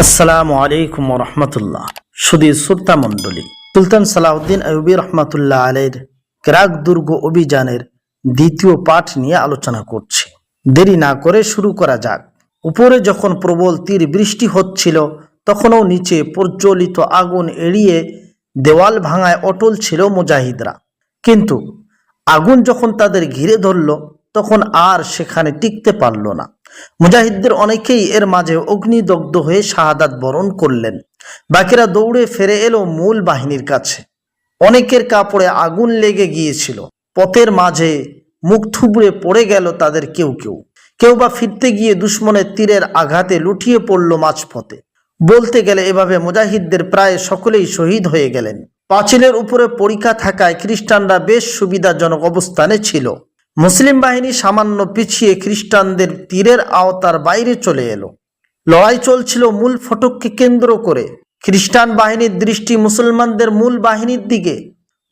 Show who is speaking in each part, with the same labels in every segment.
Speaker 1: আসসালামু আলাইকুম রহমতুল্লাহ। সুদী শ্রোতা মণ্ডলী, সুলতান সালাউদ্দিন আইয়ুবী রহমতুল্লাহ আলাইহির কেরাক দুর্গ অভিযানের দ্বিতীয় পাঠ নিয়ে আলোচনা করছি। দেরি না করে শুরু করা যাক। উপরে যখন প্রবল তীর বৃষ্টি হচ্ছিল, তখনও নিচে প্রজ্বলিত আগুন এড়িয়ে দেওয়াল ভাঙায় অটল ছিল মুজাহিদরা। কিন্তু আগুন যখন তাদের ঘিরে ধরল, তখন আর সেখানে টিকতে পারল না। মুজাহিদদের অনেকেই এর মাঝে অগ্নিদগ্ধ হয়ে শাহাদাত বরণ করলেন। বাকিরা দৌড়ে ফিরে এলো মূল বাহিনীর কাছে। অনেকের কাপড়ে আগুন লেগে গিয়েছিল। পথের মাঝে মুখ থুবড়ে পড়ে গেল তাদের কেউ কেউ। কেউ বা ফিরতে গিয়ে দুশমনের তীরের আঘাতে লুটিয়ে পড়ল মাঝপথে। বলতে গেলে এভাবে মুজাহিদদের প্রায় সকলেই শহীদ হয়ে গেলেন। পাঁচিলের উপরে পরীক্ষা থাকায় খ্রিস্টানরা বেশ সুবিধাজনক অবস্থানে ছিল। মুসলিম বাহিনী সামান্য পিছিয়ে খ্রিস্টানদের তীরের আওতার বাইরে চলে এলো। লড়াই চলছিল মূল ফটককে কেন্দ্র করে। খ্রিস্টান বাহিনীর দৃষ্টি মুসলমানদের মূল বাহিনীর দিকে,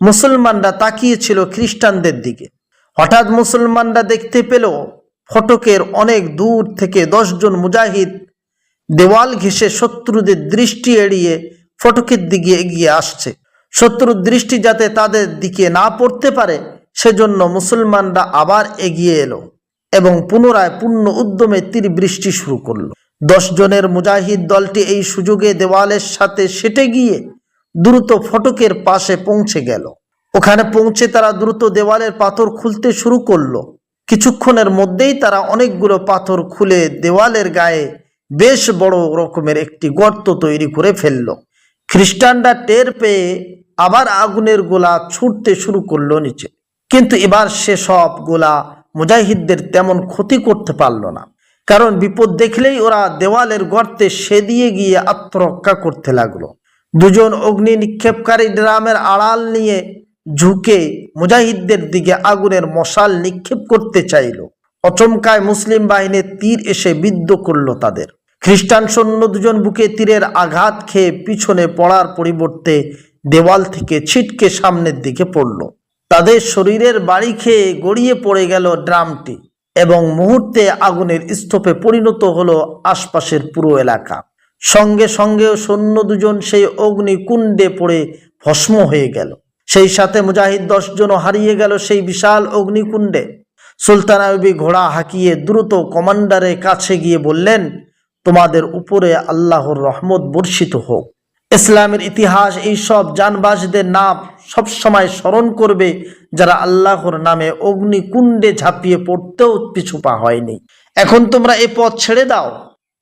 Speaker 1: মুসলমানরা তাকিয়েছিল খ্রিস্টানদের দিকে। হঠাৎ মুসলমানরা দেখতে পেল ফটকের অনেক দূর থেকে 10 জন মুজাহিদ দেওয়াল ঘেঁষে শত্রুদের দৃষ্টি এড়িয়ে ফটকের দিকে এগিয়ে আসছে। শত্রুর দৃষ্টি যাতে তাদের দিকে না পড়তে পারে, সেজন্য মুসলমানরা আবার এগিয়ে এলো এবং পুনরায় পূর্ণ উদ্যমে তীর বৃষ্টি শুরু করলো। 10 জনের মুজাহিদ দলটি এই সুযোগে দেওয়ালের সাথে সেটে গিয়ে দ্রুত ফটকের পাশে পৌঁছে গেল। ওখানে পৌঁছে তারা দ্রুত দেওয়ালের পাথর খুলতে শুরু করলো। কিছুক্ষণের মধ্যেই তারা অনেকগুলো পাথর খুলে দেওয়ালের গায়ে বেশ বড় রকমের একটি গর্ত তৈরি করে ফেলল। খ্রিস্টানরা টের পেয়ে আবার আগুনের গোলা ছুটতে শুরু করলো নিচে। কিন্তু এবার সেসব গোলা মুজাহিদদের তেমন ক্ষতি করতে পারল না, কারণ বিপদ দেখলেই ওরা দেওয়ালের গর্তে সেদিয়ে গিয়ে আত্মরক্ষা করতে লাগলো। 2 জন অগ্নি নিক্ষেপকারী ড্রামের আড়াল নিয়ে ঝুঁকে মুজাহিদদের দিকে আগুনের মশাল নিক্ষেপ করতে চাইল। অচমকায় মুসলিম বাহিনীর তীর এসে বিদ্ধ করল তাদের। খ্রিস্টান সৈন্য 2 জন বুকে তীরের আঘাত খেয়ে পিছনে পড়ার পরিবর্তে দেওয়াল থেকে ছিটকে সামনের দিকে পড়ল। তাদের শরীরের বাড়ি খেয়ে গড়িয়ে পড়ে গেল ড্রামটি এবং মুহূর্তে আগুনের স্তূপে পরিণত হলো আশপাশের পুরো এলাকা। সঙ্গে সঙ্গে সৈন্য 2 জন সেই অগ্নিকুণ্ডে পড়ে ভস্ম হয়ে গেল। সেই সাথে মুজাহিদ 10 জনও হারিয়ে গেল সেই বিশাল অগ্নিকুণ্ডে। সুলতান আইয়ুবী ঘোড়া হাঁকিয়ে দ্রুত কমান্ডারের কাছে গিয়ে বললেন, তোমাদের উপরে আল্লাহর রহমত বর্ষিত হোক। ইসলামের ইতিহাস এই সব জানবাজদের নাম সবসময় স্মরণ করবে, যারা আল্লাহর নামে অগ্নিকুণ্ডে ঝাঁপিয়ে পড়তেও পিছু পা হয়নি। এখন তোমরা এই পথ ছেড়ে দাও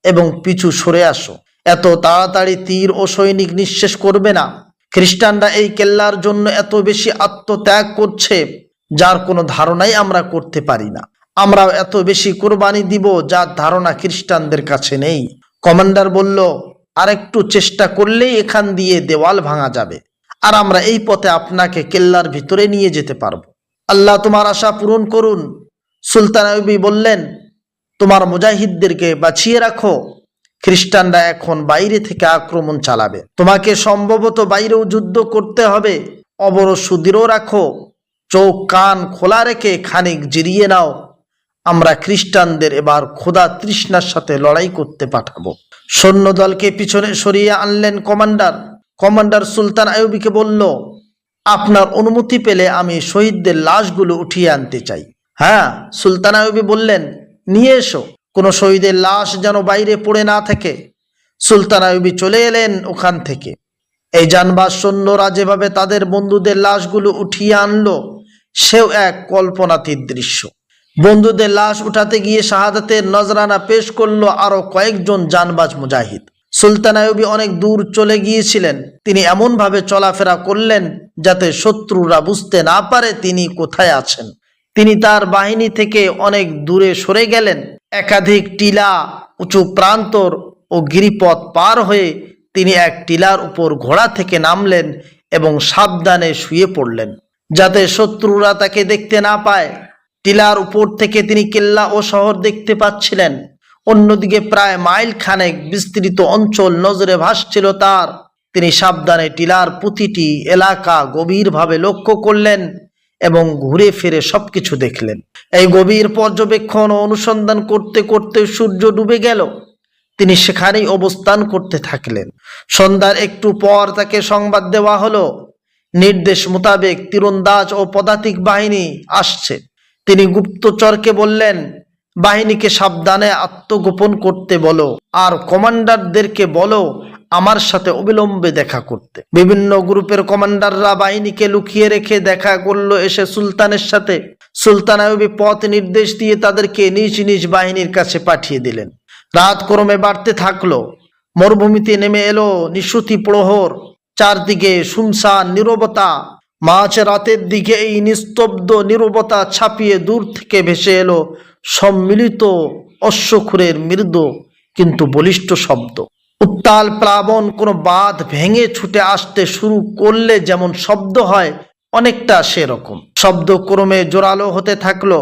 Speaker 1: এবং পিছু সরে আসো। এত তাড়াতাড়ি তীর ও সৈনিক নিঃশেষ করবে না। খ্রিস্টানরা এই কেল্লার জন্য এত বেশি আত্মত্যাগ করছে, যার কোনো ধারণাই আমরা করতে পারি না। আমরাও এত বেশি কোরবানি দিব, যার ধারণা খ্রিস্টানদের কাছে নেই। কমান্ডার বলল, আরেকটু চেষ্টা করলেই এখান দিয়ে দেওয়াল ভাঙা যাবে, আর আমরা এই পথে আপনাকে কেল্লার ভিতরে নিয়ে যেতে পারবো। আল্লাহ তোমার আশা পূরণ করুন। সুলতান আইয়ুবী বললেন, তোমার মুজাহিদদেরকে বাঁচিয়ে রাখো। খ্রিস্টানরা এখন বাইরে থেকে আক্রমণ চালাবে। তোমাকে সম্ভবত বাইরেও যুদ্ধ করতে হবে। অবরোধ সুদৃঢ় রাখো। চোখ কান খোলা রেখে খানিক জিরিয়ে নাও। আমরা খ্রিস্টানদের এবার ক্ষুধা তৃষ্ণার সাথে লড়াই করতে পাঠাবো। সৈন্যদলকে পিছনে সরিয়ে আনলেন কমান্ডার সুলতান আইয়ুবীকে বলল, আপনার অনুমতি পেলে আমি শহীদদের লাশগুলো উঠিয়ে আনতে চাই। হ্যাঁ, সুলতান আইয়ুবী বললেন, নিয়ে এসো। কোনো শহীদের লাশ যেন বাইরে পড়ে না থাকে। সুলতান আইয়ুবী চলে এলেন ওখান থেকে। এই জানবাজ সৈন্যরা যেভাবে তাদের বন্ধুদের লাশগুলো উঠিয়ে আনলো, সেও এক কল্পনাতীত দৃশ্য। বন্ধুদের লাশ উঠাতে গিয়ে শাহাদাতের নজরানা পেশ করলো আরো কয়েকজন জানবাজ মুজাহিদ। সুলতান আইয়ুবী অনেক দূর চলে গিয়েছিলেন। তিনি এমন ভাবে চলাফেরা করলেন যাতে শত্রুরা বুঝতে না পারে তিনি কোথায় আছেন। তিনি তার বাহিনী থেকে অনেক দূরে সরে গেলেন। একাধিক টিলা, উঁচু প্রান্তর ও গিরিপথ পার হয়ে তিনি এক টিলার উপর ঘোড়া থেকে নামলেন এবং সাবধানে শুয়ে পড়লেন, যাতে শত্রুরা তাকে দেখতে না পায়। টিলার উপর থেকে তিনি কেল্লা ও শহর দেখতে পাচ্ছিলেন। অন্যদিকে প্রায় মাইল খানেক বিস্তৃত অঞ্চল নজরে ভাসছিল তার। তিনি সাবধানে টিলার প্রতিটি এলাকা গভীরভাবে লক্ষ্য করলেন এবং ঘুরে ফিরে সবকিছু দেখলেন। এই গভীর পর্যবেক্ষণ ও অনুসন্ধান করতে করতে সূর্য ডুবে গেল। তিনি সেখানেই অবস্থান করতে থাকলেন। সন্ধ্যার একটু পর তাকে সংবাদ দেওয়া হলো, নির্দেশ মোতাবেক তীরন্দাজ ও পদাতিক বাহিনী আসছে। তিনি গুপ্তচরকে বললেন, বাহিনীকে সাবধানে আত্মগোপন করতে বলো, আর কমান্ডারদেরকে বলো আমার সাথে অবিলম্বে দেখা করতে। বিভিন্ন গ্রুপের কমান্ডাররা বাহিনীকে লুকিয়ে রেখে দেখা করলো এসে সুলতানের সাথে। সুলতান আইয়ুবী পথ নির্দেশ দিয়ে তাদেরকে নিজ নিজ বাহিনীর কাছে পাঠিয়ে দিলেন। রাত ক্রমে বাড়তে থাকলো। মরুভূমিতে নেমে এলো নিশুতি প্রহর। চারদিকে শুনশান নীরবতা। মাঝ রাতের দিকে এই নিস্তব্ধ নীরবতা ছাপিয়ে দূর থেকে ভেসে এলো সম্মিলিত অশ্বক্ষুরের মৃদু কিন্তু বলিষ্ঠ শব্দ। উত্তাল প্লাবন কোনো বাঁধ ভেঙে ছুটে আসতে শুরু করলে যেমন শব্দ হয়, অনেকটা সেরকম শব্দ ক্রমে জোরালো হতে থাকলো।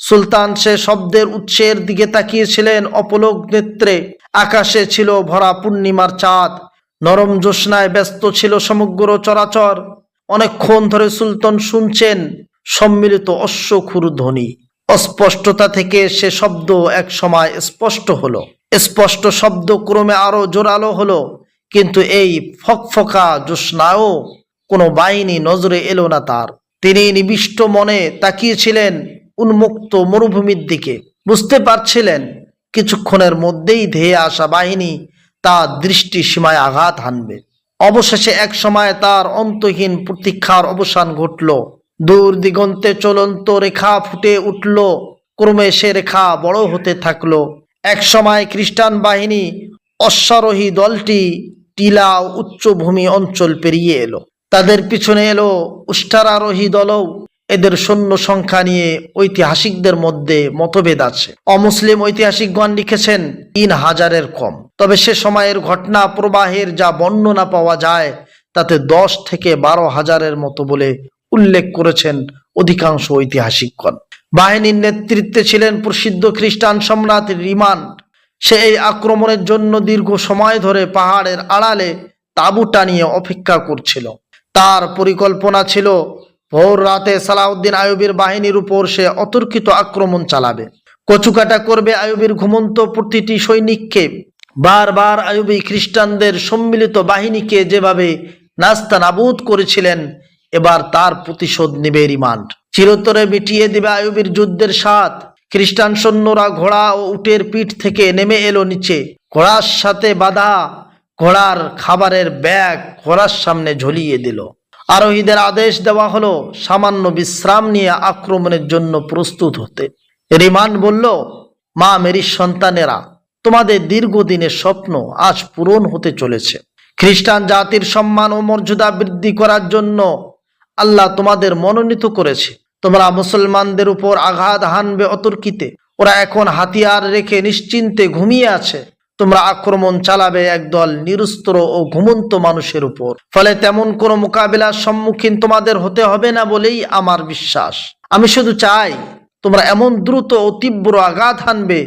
Speaker 1: সুলতান সে শব্দের উৎসের দিকে তাকিয়েছিলেন অপলক নেত্রে। আকাশে ছিল ভরা পূর্ণিমার চাঁদ। নরম জ্যোৎস্নায় ব্যস্ত ছিল সমগ্র চরাচর। অনেকক্ষণ ধরে সুলতান শুনছেন সম্মিলিত অশ্বক্ষুর ধ্বনি। অস্পষ্টতা থেকে সে শব্দ এক সময় স্পষ্ট হলো। স্পষ্ট শব্দ ক্রমে আরো জোরালো হলো, কিন্তু এই ফকফকা জ্যোৎস্নায়ও কোনো বাহিনী নজরে এলো না তার। তিনি নিবিষ্ট মনে তাকিয়েছিলেন উন্মুক্ত মরুভূমির দিকে। বুঝতে পারছিলেন কিছুক্ষণের মধ্যেই ধেয়ে আসা বাহিনী তার দৃষ্টি সীমায় আঘাত হানবে। অবশেষে এক সময় তার অন্তহীন প্রতীক্ষার অবসান ঘটল। দূর দিগন্তে চলন্ত রেখা ফুটে উঠল। ক্রমে সে রেখা বড় হতে থাকলো। এক সময় খ্রিস্টান বাহিনী অশ্বারোহী দলটি টিলা ও উচ্চভূমি অঞ্চল পেরিয়ে এলো। তাদের পিছনে এলো উষ্ট্রারোহী দলও। এদের সৈন্য সংখ্যা নিয়ে ঐতিহাসিকদের মধ্যে মতভেদ আছে। অমুসলিম ঐতিহাসিকগণ লিখেছেন 3000-এর কম। তবে সে সময়ের ঘটনা প্রবাহের যা বর্ণনা পাওয়া যায় তাতে 10 থেকে 12,000-এর মতো বলে উল্লেখ করেছেন অধিকাংশ ঐতিহাসিকগণ। বাহিনীর নেতৃত্বে ছিলেন প্রসিদ্ধ খ্রিস্টান সম্রাট রিমান। সে এই আক্রমণের জন্য দীর্ঘ সময় ধরে পাহাড়ের আড়ালে তাঁবু টানিয়ে অপেক্ষা করছিল। তার পরিকল্পনা ছিল ভোর রাতে সালাউদ্দিন আইয়ুবীর বাহিনীর উপর সে অতর্কিত আক্রমণ চালাবে। কচুকাটা করবে আইয়ুবীর ঘুমন্ত প্রতিটি সৈনিককে। বারবার আইয়ুবী খ্রিস্টানদের সম্মিলিত বাহিনীকে যেভাবে নাস্তানাবুদ করেছিলেন, এবার তার প্রতিশোধ নেবে রিমান্ড। চিরতরে মিটিয়ে দিবে আইয়ুবীর যুদ্ধের স্বাদ। খ্রিস্টান সৈন্যরা ঘোড়া ও উটের পিঠ থেকে নেমে এলো নিচে। ঘোড়ার সাথে বাঁধা ঘোড়ার খাবারের ব্যাগ ঘোড়ার সামনে ঝুলিয়ে দিল। আরোহীদের আদেশ দেওয়া হলো সামান্য বিশ্রাম নিয়ে আক্রমণের জন্য প্রস্তুত হতে। রিমান বলল, মা মেরির সন্তানেরা, তোমাদের দীর্ঘদিনের স্বপ্ন আজ পূরণ হতে চলেছে। খ্রিস্টান জাতির সম্মান ও মর্যাদা বৃদ্ধি করার জন্য আল্লাহ তোমাদের মনোনীত করেছে। তোমরা মুসলমানদের উপর আঘাত হানবে অতর্কিতে। ওরা এখন হাতিয়ার রেখে নিশ্চিন্তে ঘুমিয়ে আছে। তোমরা আক্রমণ চালাবে একদল নিরস্ত্র ও ঘুমন্ত মানুষের উপর। ফলে তেমন কোনো মোকাবিলার সম্মুখীন তোমাদের হতে হবে না বলেই আমার বিশ্বাস। আমি শুধু চাই তোমরা এমন দ্রুত ও তীব্র আঘাত হানবে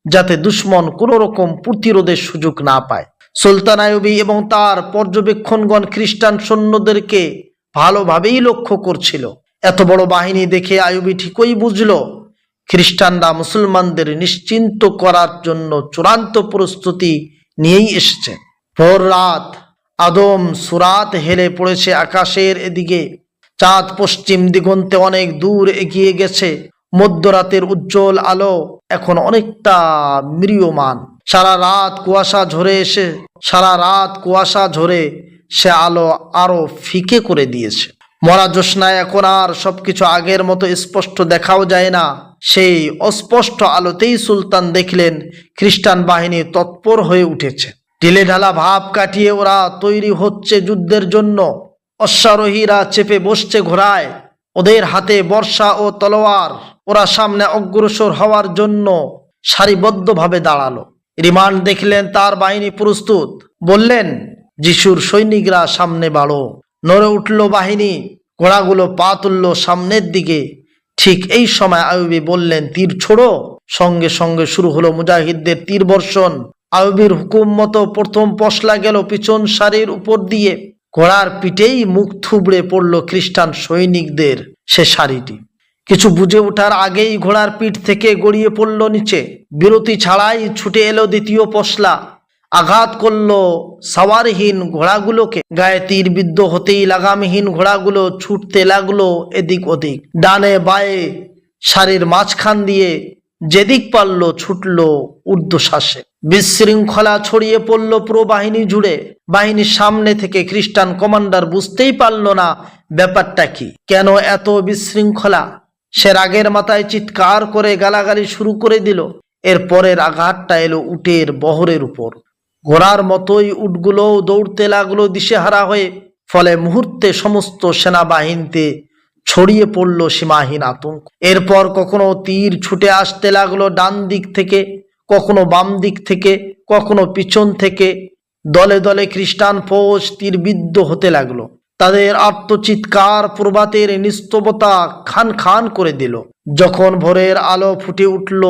Speaker 1: যাতে দুশমন কোনো রকম প্রতিরোধের সুযোগ না পায়। সুলতান আইয়ুবী এবং তার পর্যবেক্ষণগণ খ্রিস্টান সৈন্যদেরকে ভালোভাবেই লক্ষ্য করছিল। এত বড় বাহিনী দেখে আইয়ুবী ঠিকই বুঝল খ্রিস্টানরা মুসলমানদের নিশ্চিন্ত করার জন্য চূড়ান্ত প্রস্তুতি নিয়েই এসেছে। ভোর রাত, আদম সুরাত হেলে পড়েছে আকাশের এদিকে। চাঁদ পশ্চিম দিগন্তে অনেক দূর এগিয়ে গেছে। মধ্যরাতের উজ্জ্বল আলো এখন অনেকটা ম্রিয়মান। সারা রাত কুয়াশা ঝরে সে আলো আরো ফিকে করে দিয়েছে। মরা জ্যোৎস্নায় এখন আর সবকিছু আগের মতো স্পষ্ট দেখাও যায় না। সেই অস্পষ্ট আলোতেই সুলতান দেখলেন খ্রিস্টান বাহিনী তৎপর হয়ে উঠেছে। ঢিলে ঢালা ভাব কাটিয়ে ওরা তৈরি হচ্ছে যুদ্ধের জন্য। অশ্বারোহীরা চেপে বসছে ঘোড়ায়। ওদের হাতে বর্শা ও তলোয়ার। ওরা সামনে অগ্রসর হওয়ার জন্য সারিবদ্ধভাবে দাঁড়ালো। রিমান দেখলেন তার বাহিনী প্রস্তুত। বললেন, যিশুর সৈনিকরা সামনে বাড়ো। নড়ে উঠল বাহিনী। ঘোড়াগুলো পা তুলল সামনের দিকে। ঠিক এই সময় আইয়ুবী বললেন, তীর ছোড়ো। সঙ্গে সঙ্গে শুরু হলো মুজাহিদদের তীর বর্ষণ। আইয়ুবীর হুকুম মতো প্রথম পশলা গেল পিছন সারির উপর দিয়ে। ঘোড়ার পিঠেই মুখ থুবড়ে পড়ল খ্রিস্টান সৈনিকদের সে সারিটি। কিছু বুঝে ওঠার আগেই ঘোড়ার পিঠ থেকে গড়িয়ে পড়ল নিচে। বিরতি ছাড়াই ছুটে এলো দ্বিতীয় পশলা। আঘাত করলো সাওয়ারহীন ঘোড়াগুলোকে। গায়ে তীরবিদ্ধ হতেই লাগামহীন ঘোড়াগুলো ছুটতে লাগলো এদিক ওদিক, ডানে বায়ে, সারির মাঝখান দিয়ে যেদিক পারল ছুটল ঊর্ধ্বশ্বাসে। বিশৃঙ্খলা ছড়িয়ে পড়ল পুরো বাহিনী জুড়ে। বাহিনীর সামনে থেকে খ্রিস্টান কমান্ডার বুঝতেই পারল না ব্যাপারটা কি, কেন এত বিশৃঙ্খলা। সে রাগের মাথায় চিৎকার করে গালাগালি শুরু করে দিল। এর পরের আঘাতটা এলো উটের বহরের উপর। ঘোড়ার মতোই উটগুলোও দৌড়তে লাগলো দিশেহারা হয়ে। ফলে মুহূর্তে সমস্ত সেনাবাহিনীতে ছড়িয়ে পড়ল সীমাহীন আতঙ্ক। এরপর কখনো তীর ছুটে আসতে লাগলো ডান দিক থেকে, কখনো বাম দিক থেকে, কখনো পিছন থেকে। দলে দলে খ্রিস্টান ফৌজ তীরবিদ্ধ হতে লাগলো। তাদের আর্তচিৎকার প্রভাতের নিস্তবতা খান খান করে দিল। যখন ভোরের আলো ফুটে উঠল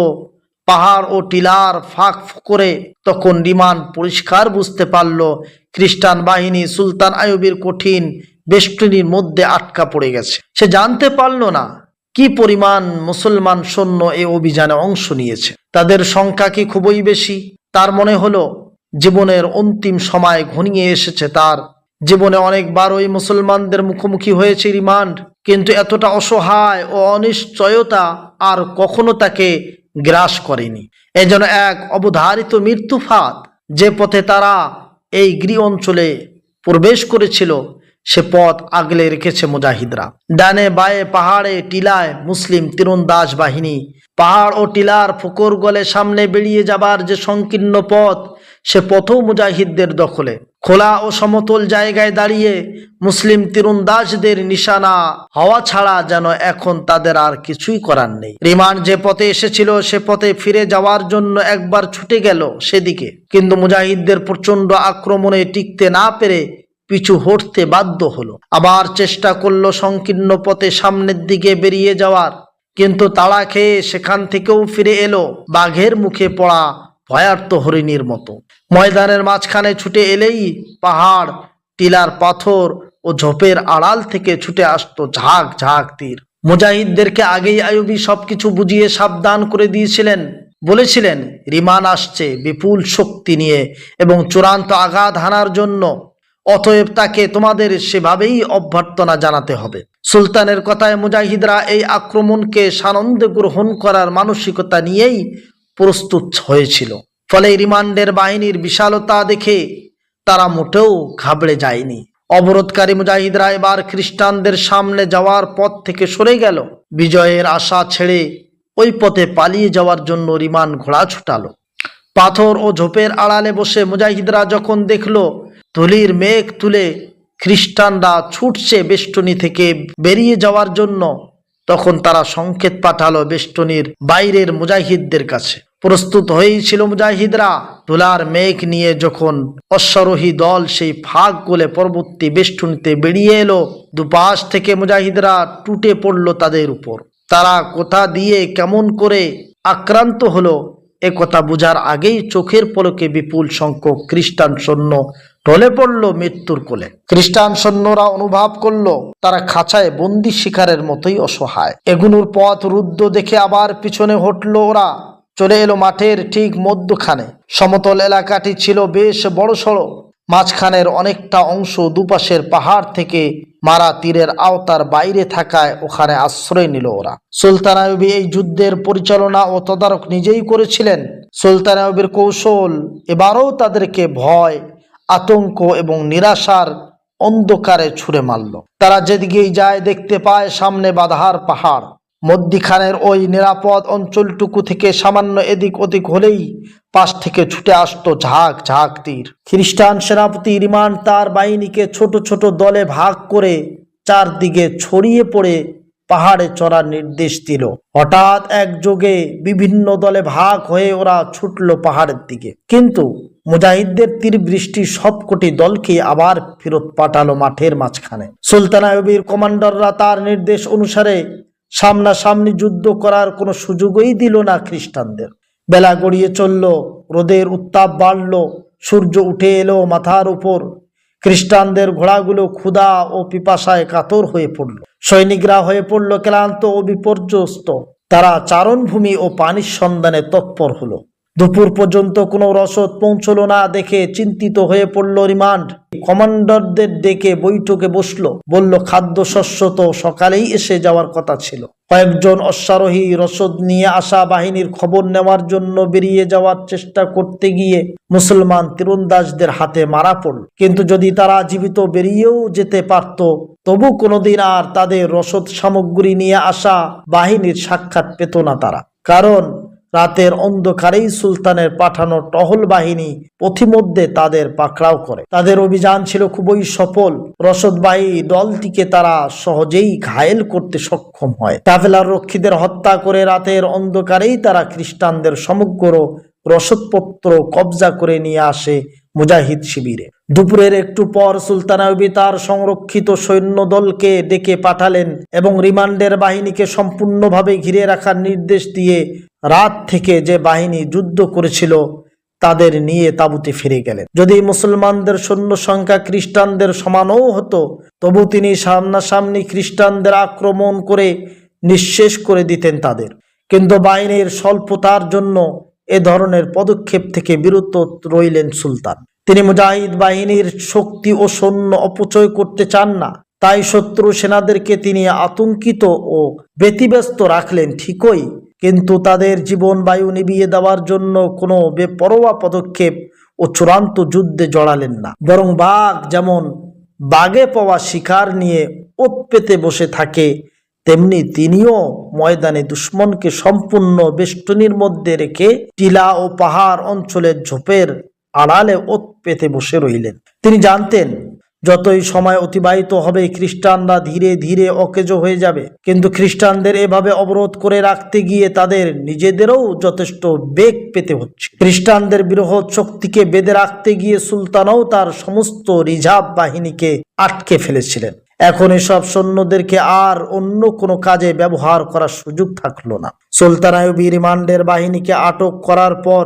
Speaker 1: পাহাড় ও টিলার ফাঁক করে, তখন রিমান পরিষ্কার বুঝতে পারল খ্রিস্টান বাহিনী সুলতান আইয়ুবের কঠিন বেষ্টনীর মধ্যে আটকা পড়ে গেছে। সে জানতে পারল না কি পরিমাণ মুসলমান সৈন্য এই অভিযানে অংশ নিয়েছে। তাদের সংখ্যা কি খুবই বেশি? তার মনে হলো জীবনের অন্তিম সময় ঘনিয়ে এসেছে তার। জীবনে অনেকবারই মুসলমানদের মুখোমুখি হয়েছে রিমান্ড, কিন্তু এতটা অসহায় ও অনিশ্চয়তা আর কখনো তাকে গ্রাস করেনি। এই যেন এক অবধারিত মৃত্যুফাত। যে পথে তারা এই গৃহ অঞ্চলে প্রবেশ করেছিল সে পথ আগলে রেখেছে মুজাহিদরা। ডানে বায়ে পাহাড়ে টিলায় মুসলিম তীরন্দাজ বাহিনী, পাহাড় ও টিলার ফুকর গলে সামনে বেরিয়ে যাবার যে সংকীর্ণ পথ, সে পথও মুজাহিদদের দখলে। খোলা ও সমতল জায়গায় দাঁড়িয়ে মুসলিম তীরন্দাজদের নিশানা হওয়া ছাড়া যেন এখন তাদের আর কিছুই করার নেই। রিমান্ড যে পথে এসেছিল সে পথে ফিরে যাওয়ার জন্য একবার ছুটে গেল সেদিকে, কিন্তু মুজাহিদদের প্রচন্ড আক্রমণে টিকতে না পেরে পিছু হটতে বাধ্য হলো। আবার চেষ্টা করলো সংকীর্ণ পথে সামনের দিকে বেরিয়ে যাওয়ার, কিন্তু তাড়া খেয়ে সেখান থেকেও ফিরে এলো বাঘের মুখে পড়া ভয়ার্ত হরিণীর মতো। ময়দানের মাঝখানে ছুটে এলেই পাহাড়, টিলার পাথর ও ঝোপের আড়াল থেকে ছুটে আসতো ঝাঁক ঝাঁক তীর। মুজাহিদদেরকে আগেই আইয়ুবী সবকিছু বুঝিয়ে সাবধান করে দিয়েছিলেন। বলেছিলেন রিমান আসছে বিপুল শক্তি নিয়ে এবং চূড়ান্ত আঘাত হানার জন্য, অতএব তাকে তোমাদের সেভাবেই অভ্যর্থনা জানাতে হবে। সুলতানের কথায় মুজাহিদরা এই আক্রমণকে সানন্দে গ্রহণ করার মানসিকতা নিয়েই প্রস্তুত হয়েছিল। ফলে রিমান্ডের বাহিনীর বিশালতা দেখে তারা মোটেও ঘাবড়ে যায়নি। অবরোধকারী মুজাহিদরা এবার খ্রিস্টানদের সামনে যাওয়ার পথ থেকে সরে গেল। বিজয়ের আশা ছেড়ে ওই পথে পালিয়ে যাওয়ার জন্য রিমান ঘোড়া ছুটালো। পাথর ও ঝোপের আড়ালে বসে মুজাহিদরা যখন দেখলো ধুলির মেঘ তুলে খ্রিস্টানরা ছুটছে বেষ্টনী থেকে বেরিয়ে যাওয়ার জন্য, তখন তারা সংকেত পাঠালো বেষ্টনীর বাইরের মুজাহিদদের কাছে। প্রস্তুত হয়েই ছিল মুজাহিদরা। ধুলার মেঘ নিয়ে যখন অশ্বারোহী দল সেই ফাঁক গলে পরবর্তী বেষ্টনীতে বেরিয়ে এলো, দুপাশ থেকে মুজাহিদরা টুটে পড়লো তাদের উপর। তারা কোথা দিয়ে কেমন করে আক্রান্ত হলো এ কথা বোঝার আগেই চোখের পলকে বিপুল সংখ্যক খ্রিস্টান সৈন্য ঢলে পড়ল মৃত্যুর কোলে। খ্রিস্টান সৈন্যরা অনুভব করলো তারা খাঁচায় বন্দি শিকারের মতোই অসহায়। এগুলোর পথ রুদ্ধ দেখে আবার পিছনে হটলো ওরা। চলে এলো মাঠের ঠিক মধ্যখানে। সমতল এলাকাটি ছিল বেশ বড়সড়। মাঝখানের অনেকটা অংশ দুপাশের পাহাড় থেকে মারা তীরের আওতার বাইরে থাকায় ওখানে আশ্রয় নিল ওরা। সুলতান আইয়ুবী এই যুদ্ধের পরিচালনা ও তদারক নিজেই করেছিলেন। সুলতান আইয়ুবের কৌশল এবারও তাদেরকে ভয়, আতঙ্ক এবং নিরাশার অন্ধকারে ছুঁড়ে মারল। তারা যেদিকেই যায় দেখতে পায় সামনে বাধার পাহাড়। মধ্যিখানের ওই নিরাপদ অঞ্চলটুকু থেকে সামান্য এদিক ওদিক হলেই পাশ থেকে ছুটে আসতো ঝাঁক ঝাঁক তীর। খ্রিস্টান সেনাপতি রিমান তার বাহিনীকে ছোট ছোট দলে ভাগ করে চারদিকে ছড়িয়ে পড়ে পাহাড়ে চড়ার নির্দেশ দিল। হঠাৎ একযোগে বিভিন্ন দলে ভাগ হয়ে ওরা ছুটল পাহাড়ের দিকে, কিন্তু মুজাহিদদের তীর বৃষ্টি সবকটি দলকে আবার ফেরত পাঠালো মাঠের মাঝখানে। সুলতান আইয়ুবীর কমান্ডাররা তার নির্দেশ অনুসারে সামনাসামনি যুদ্ধ করার কোনো সুযোগই দিল না খ্রিস্টানদের। বেলা গড়িয়ে চলল, রোদের উত্তাপ বাড়ল, সূর্য উঠে এলো মাথার উপর। খ্রিস্টানদের ঘোড়াগুলো ক্ষুধা ও পিপাসায় কাতর হয়ে পড়ল। সৈনিকরা হয়ে পড়ল ক্লান্ত ও বিপর্যস্ত। তারা চারণভূমি ও পানির সন্ধানে তৎপর হলো। দুপুর পর্যন্ত কোনো রসদ পৌঁছলো না দেখে চিন্তিত হয়ে পড়ল রিমান্ড। কমান্ডারদের ডেকে বৈঠকে বসলো, বলল খাদ্যশস্য তো সকালেই এসে যাওয়ার কথা ছিল। কয়েকজন অশ্বারোহী রসদ নিয়ে আসা বাহিনীর খবর নেওয়ার জন্য বেরিয়ে যাওয়ার চেষ্টা করতে গিয়ে মুসলমান তীরন্দাজদের হাতে মারা পড়ল। কিন্তু যদি তারা জীবিত বেরিয়েও যেতে পারত, তবু কোনোদিন আর তাদের রসদ সামগ্রী নিয়ে আসা বাহিনীর সাক্ষাৎ পেত না তারা। কারণ রাতের অন্ধকারেই সুলতানের পাঠানো টহল বাহিনী পথিমধ্যে তাদের পাকড়াও করে। তাদের অভিযান ছিল খুবই সফল। রসদবাহী দলটিকে তারা সহজেই ঘায়েল করতে সক্ষম হয়। কাফেলার রক্ষীদের হত্যা করে রাতের অন্ধকারেই তারা খ্রিস্টানদের সমগ্র রসদপত্র কবজা করে নিয়ে আসে মুজাহিদ শিবিরে। দুপুরের একটু পর সুলতান আইয়ুবী তার সংরক্ষিত সৈন্য দলকে ডেকে পাঠালেন এবং রিমান্ডের বাহিনীকে সম্পূর্ণভাবে ঘিরে রাখার নির্দেশ দিয়ে রাত থেকে যে বাহিনী যুদ্ধ করেছিল তাদের নিয়ে তাঁবুতে ফিরে গেলেন। যদি মুসলমানদের সৈন্য সংখ্যা খ্রিস্টানদের সমানও হতো, তবু তিনি সামনাসামনি খ্রিস্টানদের আক্রমণ করে নিঃশেষ করে দিতেন তাদের। কিন্তু বাহিনীর স্বল্পতার জন্য এ ধরনের পদক্ষেপ থেকে বিরত রইলেন সুলতান। তিনি মুজাহিদ বাহিনীর শক্তি ও সৈন্য অপচয় করতে চান না। তাই শত্রু সেনাদেরকে তিনি আতঙ্কিত ও ব্যতিব্যস্ত রাখলেন ঠিকই, কিন্তু তাদের জীবন বায়ু নিভিয়ে দেওয়ার জন্য কোনো বেপরোয়া পদক্ষেপ ও চূড়ান্ত যুদ্ধে জড়ালেন না। বরং বাঘ যেমন বাগে পাওয়া শিকার নিয়ে ওত পেতে বসে থাকে, তেমনি তিনিও ময়দানে দুশ্মনকে সম্পূর্ণ বেষ্টনীর মধ্যে রেখে টিলা ও পাহাড় অঞ্চলের ঝোপের আড়ালে ওত পেতে বসে রইলেন। তিনি জানতেন যতই সময় অতিবাহিত হবে খ্রিস্টানরা ধীরে ধীরে অকেজো হয়ে যাবে। কিন্তু খ্রিস্টানদের এভাবে অবরোধ করে রাখতে গিয়ে তাদের নিজেদেরও যথেষ্ট বেগ পেতে হচ্ছে। খ্রিস্টানদের বৃহৎ শক্তিকে বেঁধে রাখতে গিয়ে সুলতানও তার সমস্ত রিজার্ভ বাহিনীকে আটকে ফেলেছিলেন। এখন এসব সৈন্যদেরকে আর অন্য কোনো কাজে ব্যবহার করার সুযোগ থাকলো না। সুলতান আইয়ুবী রিমান্ডের বাহিনীকে আটক করার পর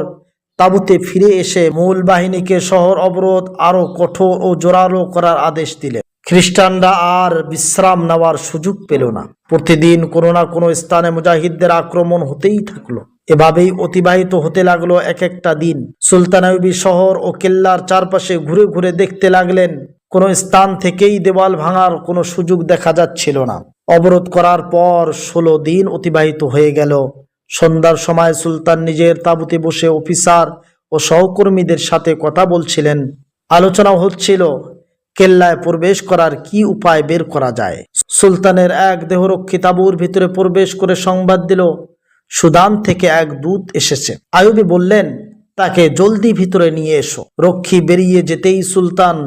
Speaker 1: তাঁবুতে ফিরে এসে মূল বাহিনীকে শহর অবরোধ আরো কঠোর ও জোরালো করার আদেশ দিলেন। খ্রিস্টানরা আর বিশ্রাম নেওয়ার সুযোগ পেল না। প্রতিদিন কোনো না কোনো স্থানে মুজাহিদদের আক্রমণ হতেই থাকলো। এভাবেই অতিবাহিত হতে লাগলো এক একটা দিন। সুলতান আইয়ুবী শহর ও কেল্লার চারপাশে ঘুরে ঘুরে দেখতে লাগলেন। কোনো স্থান থেকেই দেওয়াল ভাঙার কোনো সুযোগ দেখা যাচ্ছিল না। অবরোধ করার পর 16 দিন অতিবাহিত হয়ে গেল। সন্ধ্যার সময় সুলতান নিজের তাঁবুতে বসে অফিসার ও সহকর্মীদের সাথে কথা বলছিলেন। আলোচনা হচ্ছিল কেল্লায় প্রবেশ করার কি উপায় বের করা যায়। সুলতানের এক দেহরক্ষী তাঁবুর ভিতরে প্রবেশ করে সংবাদ দিল, সুদান থেকে এক দূত এসেছে। আইয়ুবী বললেন, তাকে জলদি ভিতরে নিয়ে এসো। রক্ষী বেরিয়ে যেতেই সুলতান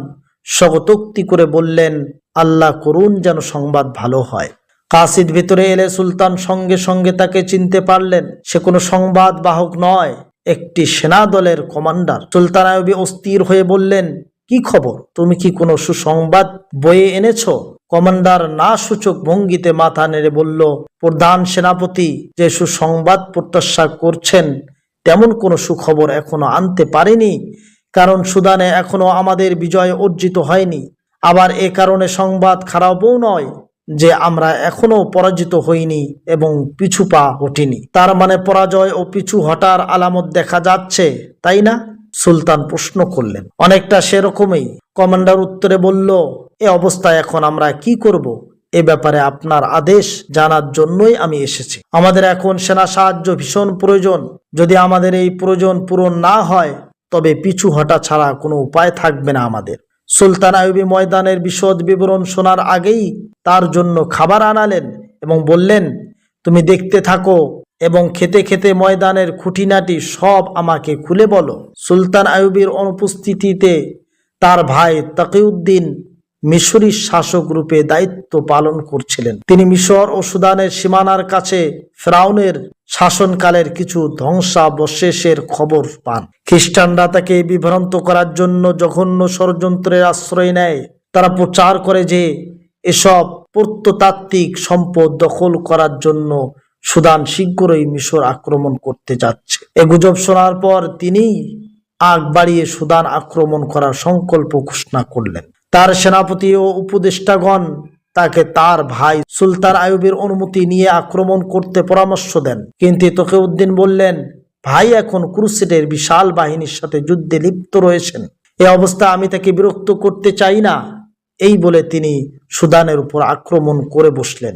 Speaker 1: স্বগতোক্তি করে বললেন, আল্লাহ করুন যেন সংবাদ ভালো হয়। কাসিদ ভিতরে এলে সুলতান সঙ্গে সঙ্গে তাকে চিনতে পারলেন। সে কোনো সংবাদ বাহক নয়, একটি সেনা দলের কমান্ডার। সুলতান আইয়ুবী অস্থির হয়ে বললেন, কি খবর? তুমি কি কোনো সুসংবাদ বয়ে এনেছো? কমান্ডার না সূচক ভঙ্গিতে মাথা নেড়ে বলল, প্রধান সেনাপতি যে সুসংবাদ প্রত্যাশা করছেন তেমন কোনো সুখবর এখনো আনতে পারেনি, কারণ সুদানে এখনো আমাদের বিজয় অর্জিত হয়নি। আবার এ কারণে সংবাদ খারাপও নয় যে আমরা এখনো পরাজিত হইনি এবং পিছু পা হটিনি। তার মানে পরাজয় ও পিছু হটার আলামত দেখা যাচ্ছে, তাই না? সুলতান প্রশ্ন করলেন। অনেকটা সেরকমই, কমান্ডার উত্তরে বলল। এ অবস্থায় এখন আমরা কি করব? এ ব্যাপারে আপনার আদেশ জানার জন্যই আমি এসেছি। আমাদের এখন সেনা সাহায্য ভীষণ প্রয়োজন। যদি আমাদের এই প্রয়োজন পূরণ না হয় তবে পিছু হটা ছাড়া কোনো উপায় থাকবে না আমাদের। সুলতান আইয়ুবী ময়দানের বিশদ বিবরণ শোনার আগেই তার জন্য খাবার আনালেন এবং বললেন, তুমি দেখতে থাকো এবং খেতে খেতে ময়দানের খুঁটিনাটি সব আমাকে খুলে বলো। সুলতান আইয়ুবীর অনুপস্থিতিতে তার ভাই তাকিউদ্দিন মিশরী শাসক রূপে দায়িত্ব পালন করছিলেন। তিনি মিশর ও সুদানের সীমানার কাছে ফেরাউনের শাসনকালের কিছু ধ্বংসাবশেষের খবর পান। খ্রিস্টানরা তাকে বিভ্রান্ত করার জন্য জঘন্য ষড়যন্ত্রের আশ্রয় নেয়। তারা প্রচার করে যে এসব প্রত্নতাত্ত্বিক সম্পদ দখল করার জন্য সুদান শীঘ্রই মিশর আক্রমণ করতে যাচ্ছে। এ গুজব শোনার পর তিনি আগ বাড়িয়ে সুদান আক্রমণ করার সংকল্প ঘোষণা করলেন। তার সেনাপতি ও উপদেষ্টাগণ তাকে তার ভাই সুলতান আইয়ুবীর অনুমতি নিয়ে আক্রমণ করতে পরামর্শ দেন। কিন্তু তকিউদ্দিন বললেন, ভাই এখন ক্রুসেডের বিশাল বাহিনীর সাথে যুদ্ধে লিপ্ত রয়েছেন। এ অবস্থা আমি তাকে বিরক্ত করতে চাই না। এই বলে তিনি সুদানের উপর আক্রমণ করে বসলেন।